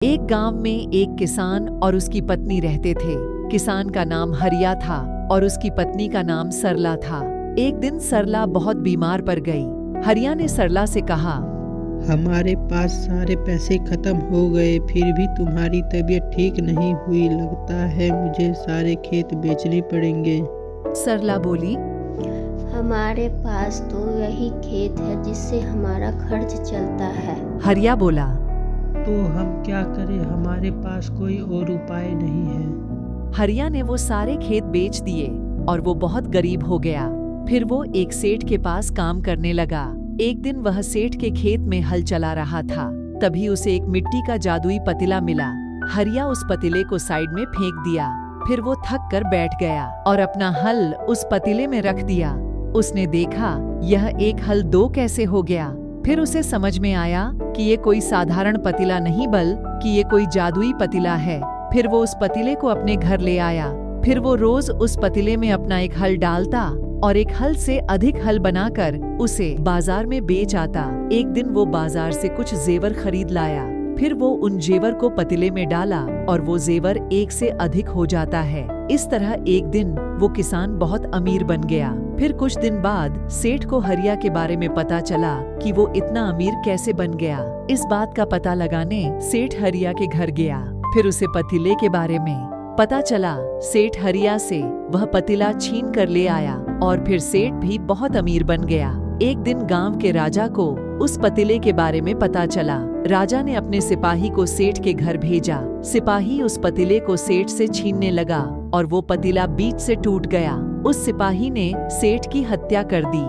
एक गांव में एक किसान और उसकी पत्नी रहते थे। किसान का नाम हरिया था और उसकी पत्नी का नाम सरला था। एक दिन सरला बहुत बीमार पड़ गई। हरिया ने सरला से कहा, हमारे पास सारे पैसे खत्म हो गए, फिर भी तुम्हारी तबीयत ठीक नहीं हुई। लगता है मुझे सारे खेत बेचने पड़ेंगे। सरला बोली, हमारे पास तो यही खेत है जिससे हमारा खर्च चलता है। हरिया बोला, तो हम क्या करें, हमारे पास कोई और उपाय नहीं है। हरिया ने वो सारे खेत बेच दिए और वो बहुत गरीब हो गया। फिर वो एक सेठ के पास काम करने लगा। एक दिन वह सेठ के खेत में हल चला रहा था। तभी उसे एक मिट्टी का जादुई पतीला मिला। हरिया उस पतीले को साइड में फेंक दिया। फिर वो थक कर बैठ गया और अपना हल उस पतीले में रख दिया। उसने देखा यह एक हल दो कैसे हो गया। फिर उसे समझ में आया कि ये कोई साधारण पतीला नहीं बल्कि ये कोई जादुई पतीला है। फिर वो उस पतीले को अपने घर ले आया। फिर वो रोज उस पतीले में अपना एक हल डालता और एक हल से अधिक हल बनाकर उसे बाजार में बेच आता। एक दिन वो बाजार से कुछ जेवर खरीद लाया। फिर वो उन जेवर को पतीले में डाला और वो जेवर एक से अधिक हो जाता है। इस तरह एक दिन वो किसान बहुत अमीर बन गया। फिर कुछ दिन बाद सेठ को हरिया के बारे में पता चला कि वो इतना अमीर कैसे बन गया। इस बात का पता लगाने सेठ हरिया के घर गया। फिर उसे पतीले के बारे में पता चला। सेठ हरिया से वह पतीला छीन कर ले आया और फिर सेठ भी बहुत अमीर बन गया। एक दिन गांव के राजा को उस पतीले के बारे में पता चला। राजा ने अपने सिपाही को सेठ के घर भेजा। सिपाही उस पतीले को सेठ से छीनने लगा और वो पतीला बीच से टूट गया। उस सिपाही ने सेठ की हत्या कर दी।